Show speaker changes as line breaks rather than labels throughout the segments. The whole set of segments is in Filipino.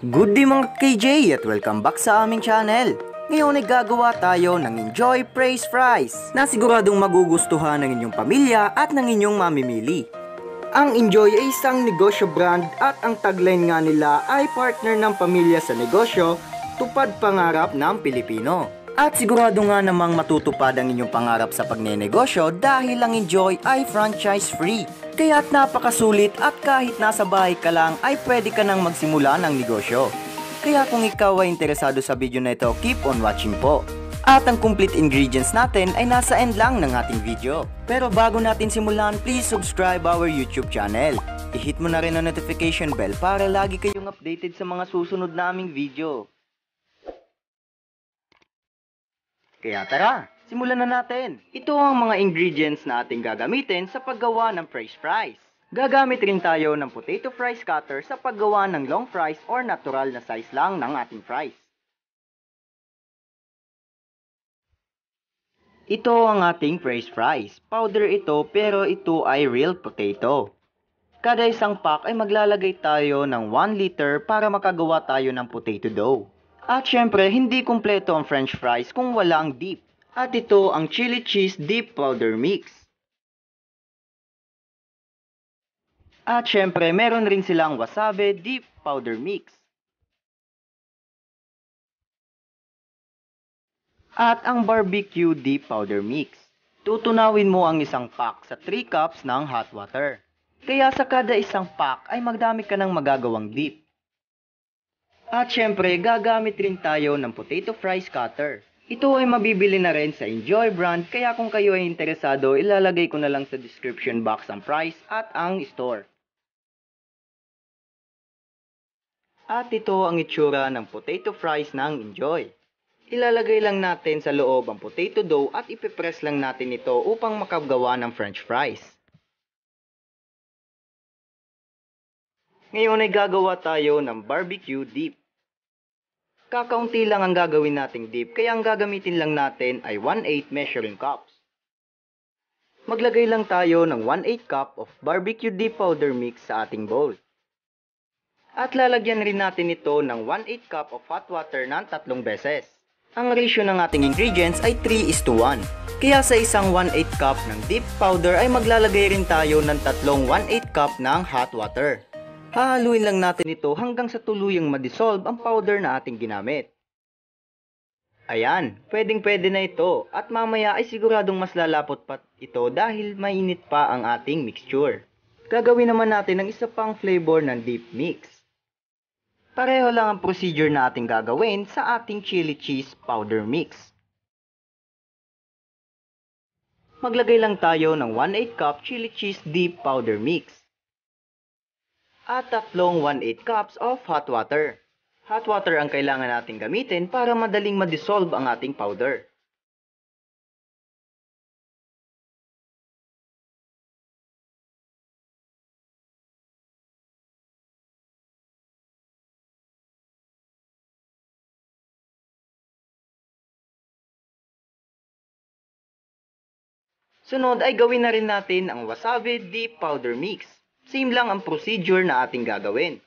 Good day mga KJ at welcome back sa aming channel. Ngayon ay gagawa tayo ng Enjoy Praise Fries na siguradong magugustuhan ng inyong pamilya at ng inyong mamimili. Ang Enjoy ay isang negosyo brand at ang tagline nga nila ay partner ng pamilya sa negosyo, tupad pangarap ng Pilipino. At sigurado nga namang matutupad ang inyong pangarap sa pagnenegosyo dahil ang Enjoy ay franchise free. Kaya't napakasulit at kahit nasa bahay ka lang ay pwede ka nang magsimula ng negosyo. Kaya kung ikaw ay interesado sa video na ito, keep on watching po. At ang complete ingredients natin ay nasa end lang ng ating video. Pero bago natin simulan, please subscribe our YouTube channel. I-hit mo na rin ang notification bell para lagi kayong updated sa mga susunod naming video. Kaya tara, simulan na natin. Ito ang mga ingredients na ating gagamitin sa paggawa ng Praise Fries. Gagamit rin tayo ng potato fries cutter sa paggawa ng long fries or natural na size lang ng ating fries. Ito ang ating Praise Fries. Powder ito pero ito ay real potato. Kada isang pack ay maglalagay tayo ng 1 liter para makagawa tayo ng potato dough. At syempre, hindi kumpleto ang french fries kung walang dip. At ito ang chili cheese dip powder mix. At syempre, meron rin silang wasabi dip powder mix. At ang barbecue dip powder mix. Tutunawin mo ang isang pack sa 3 cups ng hot water. Kaya sa kada isang pack ay magdami ka ng magagawang dip. At syempre, gagamit rin tayo ng potato fries cutter. Ito ay mabibili na rin sa Enjoy brand, kaya kung kayo ay interesado, ilalagay ko na lang sa description box ang price at ang store. At ito ang itsura ng potato fries ng Enjoy. Ilalagay lang natin sa loob ang potato dough at ipipress lang natin ito upang makagawa ng french fries. Ngayon ay gagawa tayo ng barbecue dip. Kakaunti lang ang gagawin nating dip, kaya ang gagamitin lang natin ay 1/8 measuring cups. Maglagay lang tayo ng 1/8 cup of barbecue dip powder mix sa ating bowl. At lalagyan rin natin ito ng 1/8 cup of hot water ng 3 beses. Ang ratio ng ating ingredients ay 3:1. Kaya sa isang 1/8 cup ng dip powder ay maglalagay rin tayo ng tatlong 1/8 cup ng hot water. Hahaluin lang natin ito hanggang sa tuluyang ma-dissolve ang powder na ating ginamit. Ayan, pwedeng-pwede na ito at mamaya ay siguradong mas lalapot pa ito dahil mainit pa ang ating mixture. Gagawin naman natin ang isa pang flavor ng dip mix. Pareho lang ang procedure na ating gagawin sa ating chili cheese powder mix. Maglagay lang tayo ng 1/8 cup chili cheese dip powder mix. At tatlong 1/8 cups of hot water. Hot water ang kailangan natin gamitin para madaling ma-dissolve ang ating powder. Sunod ay gawin na rin natin ang wasabi dip powder mix. Same lang ang procedure na ating gagawin.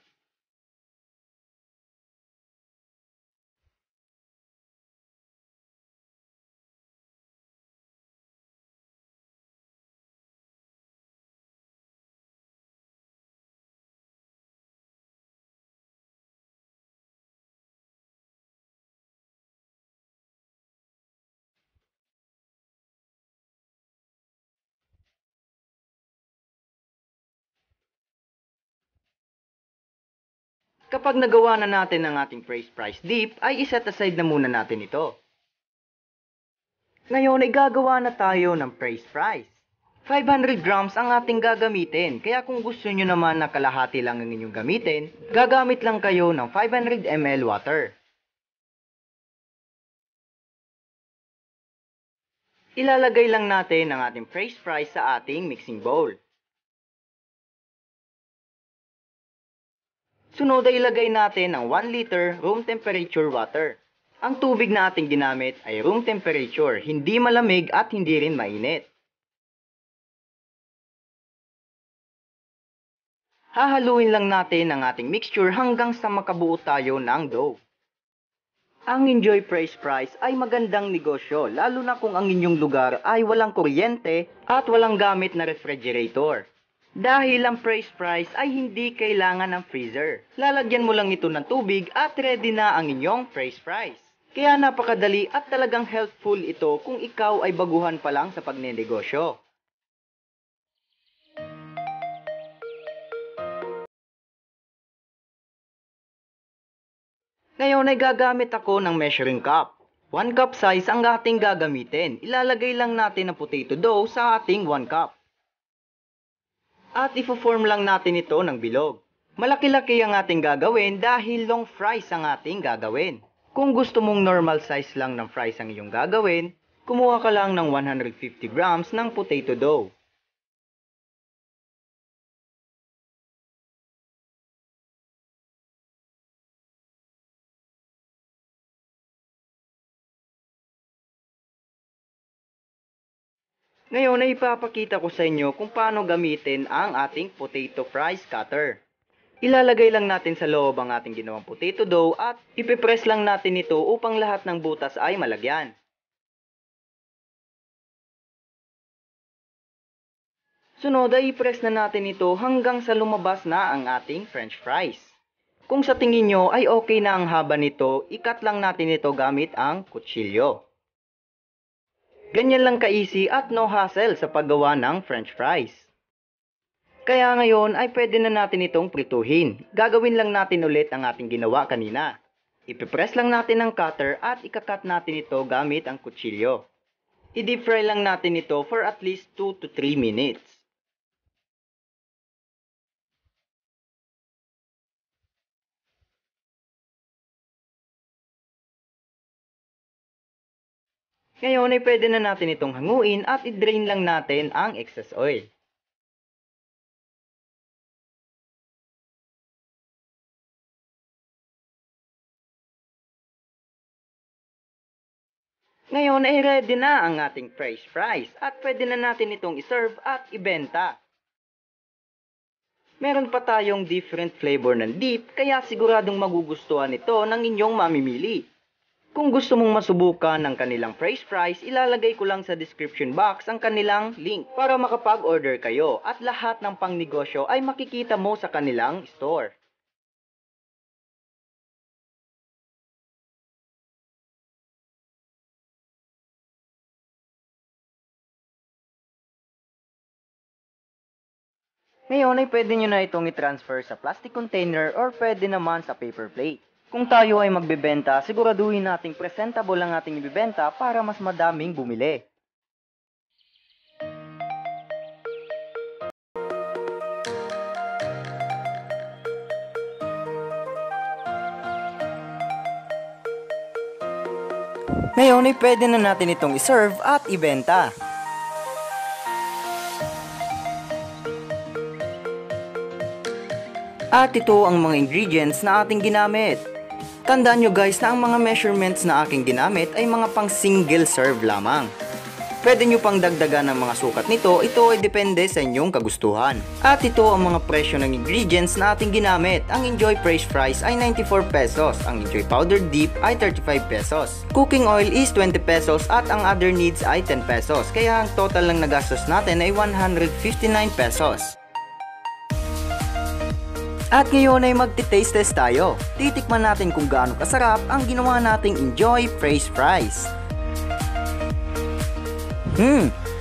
Kapag nagawa na natin ang ating Praise Fries dip, ay iset aside na muna natin ito. Ngayon ay gagawa na tayo ng Praise Fries. 500 grams ang ating gagamitin, kaya kung gusto nyo naman na kalahati lang ang inyong gamitin, gagamit lang kayo ng 500 ml water. Ilalagay lang natin ang ating Praise Fries sa ating mixing bowl. Sunod ay ilagay natin ang 1 liter room temperature water. Ang tubig na ating ginamit ay room temperature, hindi malamig at hindi rin mainit. Hahaluin lang natin ang ating mixture hanggang sa makabuo tayo ng dough. Ang Enjoy Fresh Fries ay magandang negosyo lalo na kung ang inyong lugar ay walang kuryente at walang gamit na refrigerator. Dahil ang Fresh Fries ay hindi kailangan ng freezer. Lalagyan mo lang ito ng tubig at ready na ang inyong Fresh Fries. Kaya napakadali at talagang helpful ito kung ikaw ay baguhan pa lang sa pagnenegosyo. Ngayon ay gagamit ako ng measuring cup. 1 cup size ang ating gagamitin. Ilalagay lang natin ang potato dough sa ating 1 cup. At ifo-form lang natin ito ng bilog. Malaki-laki ang ating gagawin dahil long fries ang ating gagawin. Kung gusto mong normal size lang ng fries ang iyong gagawin, kumuha ka lang ng 150 grams ng potato dough. Ngayon ay ipapakita ko sa inyo kung paano gamitin ang ating potato fries cutter. Ilalagay lang natin sa loob ang ating ginawang potato dough at ipipress lang natin ito upang lahat ng butas ay malagyan. Sunod ay i-press na natin ito hanggang sa lumabas na ang ating french fries. Kung sa tingin nyo ay okay na ang haba nito, ikat lang natin ito gamit ang kutsilyo. Ganyan lang ka-easy at no hassle sa paggawa ng french fries. Kaya ngayon ay pwede na natin itong prituhin. Gagawin lang natin ulit ang ating ginawa kanina. Ipipress lang natin ang cutter at ikakat natin ito gamit ang kutsilyo. I-deep fry lang natin ito for at least 2 to 3 minutes. Ngayon ay pwede na natin itong hanguin at i-drain lang natin ang excess oil. Ngayon ay ready na ang ating fresh fries at pwede na natin itong iserve at ibenta. Meron pa tayong different flavor ng dip kaya siguradong magugustuhan ito ng inyong mamimili. Kung gusto mong masubukan ng kanilang fresh fries, ilalagay ko lang sa description box ang kanilang link para makapag-order kayo at lahat ng pangnegosyo ay makikita mo sa kanilang store. Ngayon ay pwede nyo na itong i-transfer sa plastic container or pwede naman sa paper plate. Kung tayo ay magbebenta, siguraduhin nating presentable ang ating ibibenta para mas madaming bumili. Ngayon ay pwede na natin itong iserve at ibenta. At ito ang mga ingredients na ating ginamit. Tandaan nyo guys na ang mga measurements na aking ginamit ay mga pang single serve lamang. Pwede nyo pang dagdagan ng mga sukat nito, ito ay depende sa inyong kagustuhan. At ito ang mga presyo ng ingredients na ating ginamit. Ang Enjoy Fresh Fries ay 94 pesos, ang Enjoy Powdered Dip ay 35 pesos. Cooking oil is 20 pesos at ang other needs ay 10 pesos. Kaya ang total ng nagastos natin ay 159 pesos. At ngayon ay magti-taste test tayo. Titikman natin kung gaano kasarap ang ginawa nating Enjoy Fresh Fries.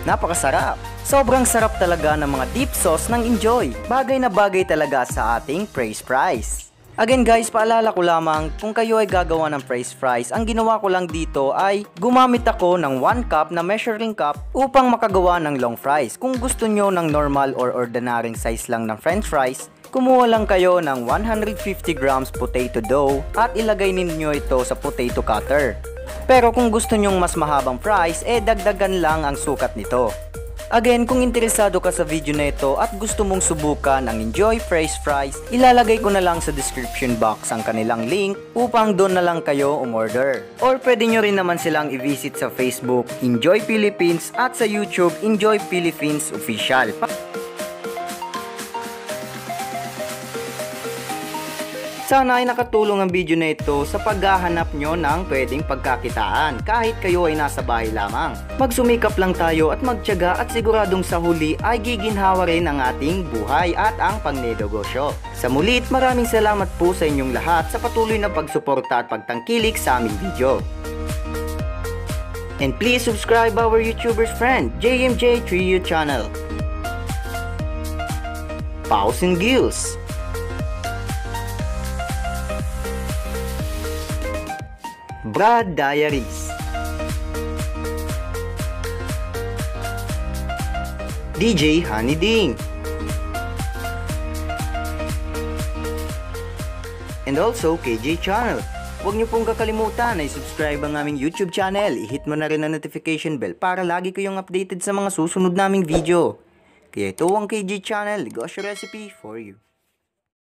Napakasarap. Sobrang sarap talaga ng mga dip sauce ng Enjoy. Bagay na bagay talaga sa ating Fresh Fries. Again guys, paalala ko lamang, kung kayo ay gagawa ng Fresh Fries, ang ginawa ko lang dito ay gumamit ako ng 1 cup na measuring cup upang makagawa ng long fries. Kung gusto nyo ng normal or ordinaryong size lang ng french fries, kumuha lang kayo ng 150 grams potato dough at ilagay ninyo ito sa potato cutter. Pero kung gusto nyong mas mahabang fries, dagdagan lang ang sukat nito. Again, kung interesado ka sa video na ito at gusto mong subukan ang Enjoy Fresh Fries, ilalagay ko na lang sa description box ang kanilang link upang doon na lang kayo umorder. Or pwede nyo rin naman silang i-visit sa Facebook, Enjoy Philippines, at sa YouTube, Enjoy Philippines Official. Sana ay nakatulong ang video na ito sa paghahanap nyo ng pwedeng pagkakitaan kahit kayo ay nasa bahay lamang. Magsumikap lang tayo at magtiyaga at siguradong sa huli ay giginhawa rin ang ating buhay at ang pangnegosyo. Sa mulit, maraming salamat po sa inyong lahat sa patuloy na pagsuporta at pagtangkilik sa aming video. And please subscribe our YouTuber's friend, JMJ Trio channel. Paus and Gills. Brad Diaries. DJ Honey Ding. And also KJ Channel. Huwag niyo pong kakalimutan na i-subscribe ang aming YouTube channel. I-hit mo na rin ang notification bell para lagi kayong updated sa mga susunod naming video. Kaya ito ang KJ Channel, negosyo recipe for you.